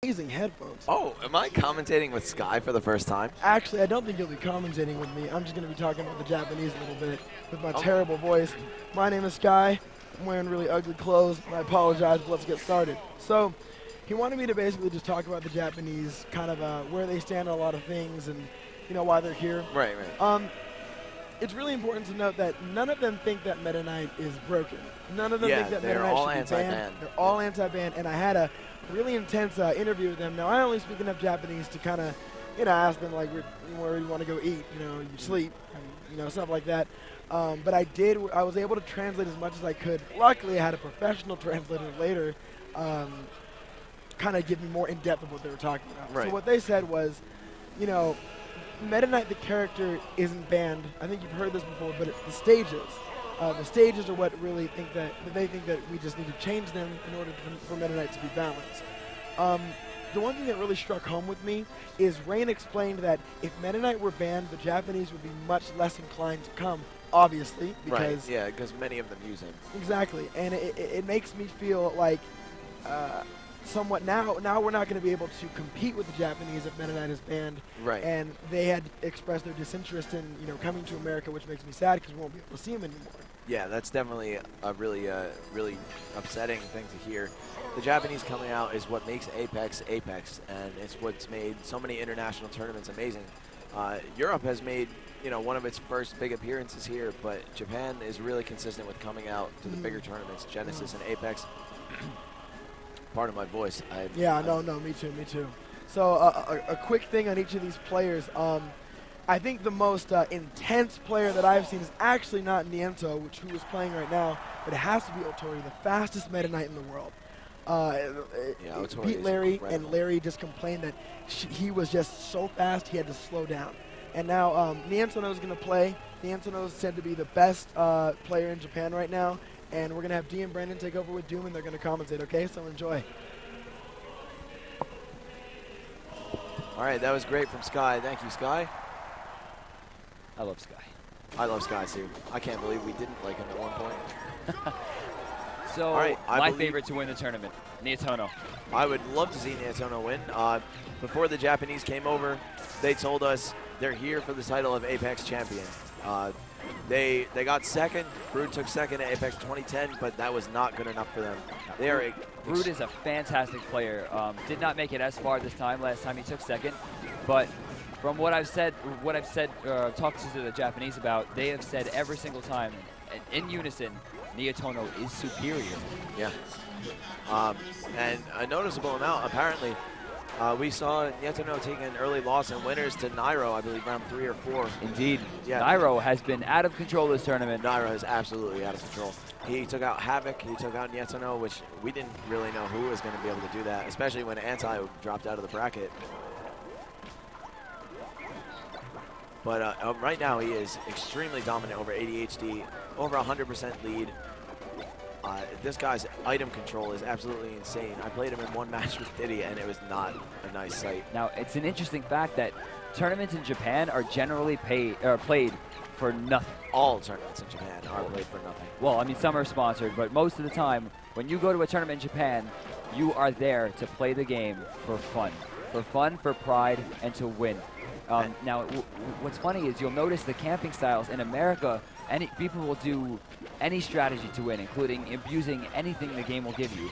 Amazing headphones. Oh, am I commentating with Sky for the first time? Actually, I don't think you'll be commentating with me. I'm just going to be talking about the Japanese a little bit with my terrible voice. My name is Sky. I'm wearing really ugly clothes, and I apologize, but let's get started. So, he wanted me to basically just talk about the Japanese, kind of where they stand on a lot of things and, you know, why they're here. Right, right. It's really important to note that none of them think that Meta Knight is broken. None of them think that Meta Knight should be banned. They're all anti-ban, and I had a really intense interview with them. Now, I only speak enough Japanese to kind of, you know, ask them, like, where you want to go eat, you know, you sleep, and, you know, stuff like that. But I was able to translate as much as I could. Luckily, I had a professional translator later kind of give me more in-depth of what they were talking about. Right. So what they said was, you know, Meta Knight, the character, isn't banned. I think you've heard this before, but it's the stages. The stages are what really think that they think that we just need to change them in order for Meta Knight to be balanced. The one thing that really struck home with me is Rain explained that if Meta Knight were banned, the Japanese would be much less inclined to come, obviously. Because because many of them use him. Exactly, and it makes me feel like somewhat now we're not going to be able to compete with the Japanese if Meta Knight is banned. Right. And they had expressed their disinterest in, you know, coming to America, which makes me sad because we won't be able to see them anymore. Yeah, that's definitely a really upsetting thing to hear. The Japanese coming out is what makes Apex Apex, and it's what's made so many international tournaments amazing. Europe has made, you know, one of its first big appearances here, but Japan is really consistent with coming out to the bigger tournaments, Genesis and Apex. Pardon my voice. No, me too. So a quick thing on each of these players. I think the most intense player that I've seen is actually not Nietono, who is playing right now, but it has to be Otori, the fastest Meta Knight in the world. Beat Larry, and Larry just complained that he was just so fast he had to slow down. And now Nietono is going to play. Nietono is said to be the best player in Japan right now. And we're going to have Dee and Brandon take over with Doom, and they're going to commentate, okay? So enjoy. All right, that was great from Sky. Thank you, Sky. I love Sky. I love Sky, too. I can't believe we didn't like him at one point. So, all right, my favorite to win the tournament, Nietono. I would love to see Nietono win. Before the Japanese came over, they told us they're here for the title of Apex Champion. They got second. Brood took second at Apex 2010, but that was not good enough for them. Brood is a fantastic player. Did not make it as far this time. Last time he took second, but from what I've said, talked to the Japanese about, they have said every single time, in unison, Nietono is superior. Yeah. And a noticeable amount, apparently. We saw Nietono taking an early loss in winners to Nairo, I believe, round 3 or 4. Indeed. Yeah. Nairo has been out of control this tournament. Nairo is absolutely out of control. He took out Havoc, he took out Nietono, which we didn't really know who was going to be able to do that, especially when Anti dropped out of the bracket. But right now he is extremely dominant over ADHD, over 100% lead. This guy's item control is absolutely insane. I played him in one match with Diddy, and it was not a nice sight. Now, it's an interesting fact that tournaments in Japan are generally played for nothing. All tournaments in Japan are played for nothing. Well, I mean, some are sponsored, but most of the time, when you go to a tournament in Japan, you are there to play the game for fun. For pride, and to win. Now, what's funny is you'll notice the camping styles in America, people will do any strategy to win, including abusing anything the game will give you.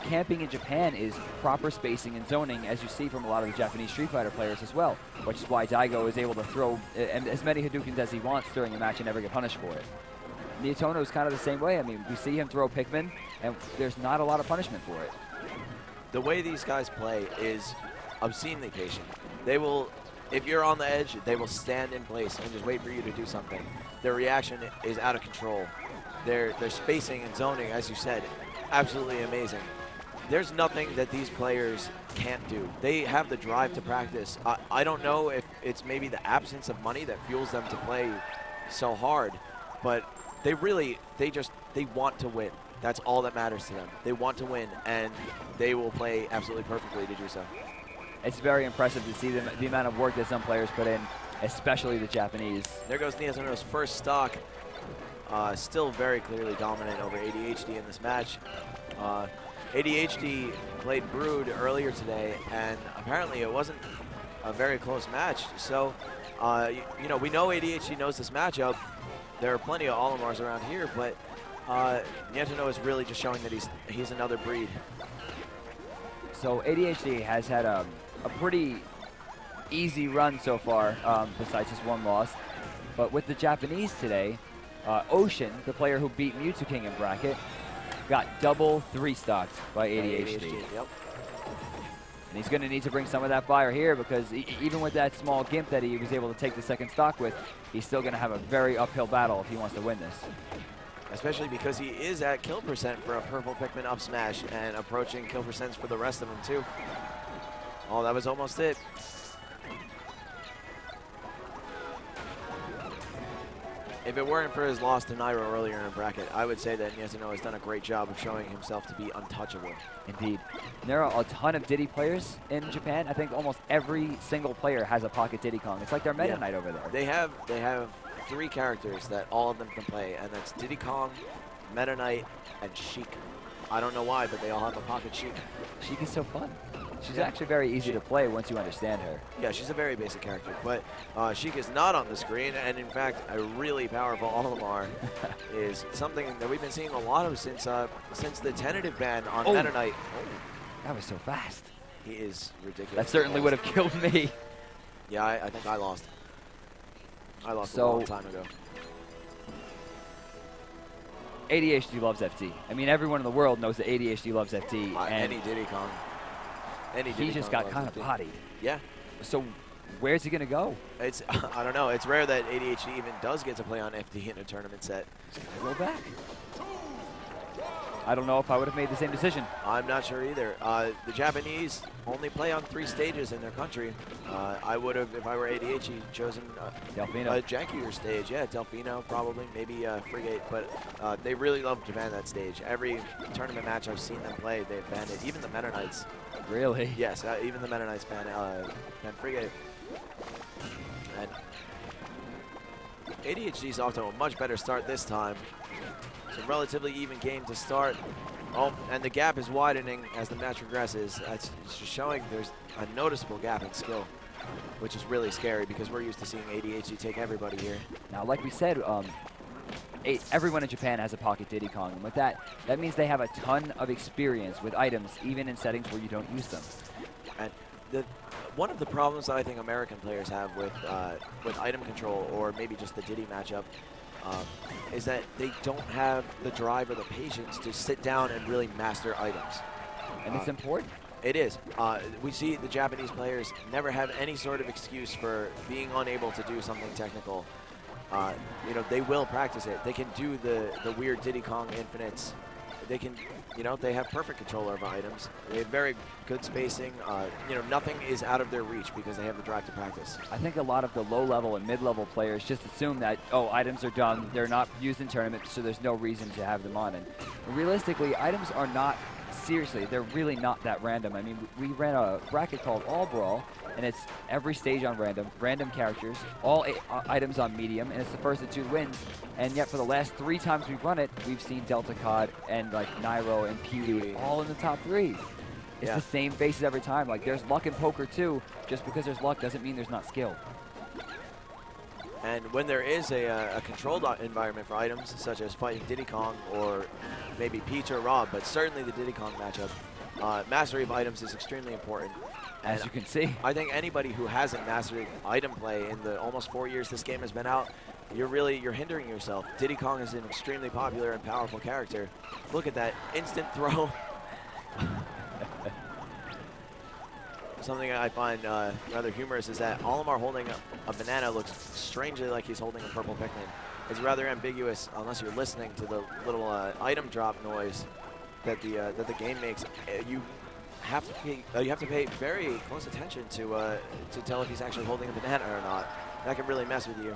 Camping in Japan is proper spacing and zoning, as you see from a lot of the Japanese Street Fighter players as well, which is why Daigo is able to throw as many Hadoukens as he wants during a match and never get punished for it. Nietono is kind of the same way. I mean, we see him throw Pikmin, and there's not a lot of punishment for it. The way these guys play is obscenely patient. They will, if you're on the edge, they will stand in place and just wait for you to do something. Their reaction is out of control. Their spacing and zoning, as you said, absolutely amazing. There's nothing that these players can't do. They have the drive to practice. I don't know if it's maybe the absence of money that fuels them to play so hard, but they want to win. That's all that matters to them. They want to win, and they will play absolutely perfectly to do so. It's very impressive to see the amount of work that some players put in, especially the Japanese. There goes Nietono's first stock. Still very clearly dominant over ADHD in this match. ADHD played Brood earlier today, and apparently it wasn't a very close match. So, you know, we know ADHD knows this matchup. There are plenty of Olimars around here, but Nietono is really just showing that he's another breed. So ADHD has had a pretty easy run so far, besides just one loss. But with the Japanese today, Ocean, the player who beat Mewtwo King in bracket, got double 3-stocked by ADHD. Yep. And he's going to need to bring some of that fire here, because even with that small gimp that he was able to take the second stock with, he's still going to have a very uphill battle if he wants to win this. Especially because he is at kill percent for a purple Pikmin up smash and approaching kill percents for the rest of them too. Oh, that was almost it. If it weren't for his loss to Nairo earlier in the bracket, I would say that Nietono has done a great job of showing himself to be untouchable. Indeed. There are a ton of Diddy players in Japan. I think almost every single player has a pocket Diddy Kong. It's like their Meta Knight over there. They have 3 characters that all of them can play, and that's Diddy Kong, Meta Knight, and Sheik. I don't know why, but they all have a pocket Sheik. Sheik is so fun. She's actually very easy to play once you understand her. Yeah, she's a very basic character, but Sheik is not on the screen, and in fact, a really powerful Olimar is something that we've been seeing a lot of since the tentative ban on Meta Knight. That was so fast. He is ridiculous. That certainly would have killed me. Yeah, I think I lost. I lost a long time ago. ADHD loves FD. I mean, everyone in the world knows that ADHD loves FD. Any Diddy Kong. He just got kind of bodied. Yeah. So where's he going to go? It's I don't know. It's rare that ADHD even does get to play on FD in a tournament set. Go back. I don't know if I would have made the same decision. I'm not sure either. The Japanese only play on 3 stages in their country. I would have, if I were ADHD, chosen Delfino. A jankier stage. Yeah, Delfino probably, maybe Frigate. But they really love to ban that stage. Every tournament match I've seen them play, they've banned it. Even the Meta Knights. Really? Yes, even the Meta Knights ban Frigate. And ADHD's off to a much better start this time. It's a relatively even game to start. Oh, and the gap is widening as the match progresses. It's just showing there's a noticeable gap in skill, which is really scary because we're used to seeing ADHD take everybody here. Now, like we said, everyone in Japan has a pocket Diddy Kong. And with that means they have a ton of experience with items, even in settings where you don't use them. And one of the problems that I think American players have with item control, or maybe just the Diddy matchup, is that they don't have the drive or the patience to sit down and really master items. And it's important. It is. We see the Japanese players never have any sort of excuse for being unable to do something technical. You know, they will practice it. They can do the weird Diddy Kong infinites. They can, you know, they have perfect control over items. They have very good spacing. You know, nothing is out of their reach because they have the drive to practice. I think a lot of the low-level and mid-level players just assume that, oh, items are done. They're not used in tournaments, so there's no reason to have them on. And realistically, items are not, seriously, they're really not that random. I mean, we ran a bracket called All Brawl, and it's every stage on random characters, all items on medium, and it's the first of 2 wins. And yet for the last 3 times we've run it, we've seen Delta Cod and like Nairo and Pewee all in the top 3. It's the same faces every time. Like, there's luck in poker too. Just because there's luck doesn't mean there's not skill. And when there is a controlled environment for items, such as fighting Diddy Kong or maybe Peach or Rob, but certainly the Diddy Kong matchup, mastery of items is extremely important. As you can see. I think anybody who hasn't mastered item play in the almost 4 years this game has been out, you're hindering yourself. Diddy Kong is an extremely popular and powerful character. Look at that instant throw. Something I find rather humorous is that Olimar holding a banana looks strangely like he's holding a purple Pikmin. It's rather ambiguous unless you're listening to the little item drop noise that the game makes. You have to pay very close attention to tell if he's actually holding a banana or not. That can really mess with you.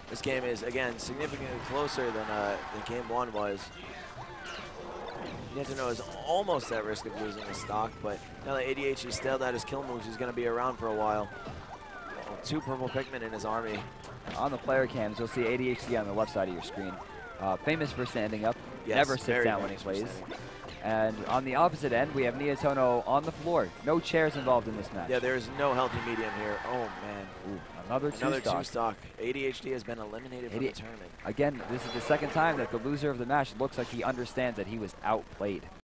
This game is, again, significantly closer than game 1 was. Nietono is almost at risk of losing his stock, but now that ADHD stalled out his kill moves, he's going to be around for a while. Well, 2 purple Pikmin in his army. On the player cams, you'll see ADHD on the left side of your screen. Famous for standing up, Yes, never sits down when he plays. And on the opposite end, we have Nietono on the floor. No chairs involved in this match. Yeah, there is no healthy medium here. Oh, man. Ooh, another two-stock. ADHD has been eliminated from the tournament. Again, this is the second time that the loser of the match looks like he understands that he was outplayed.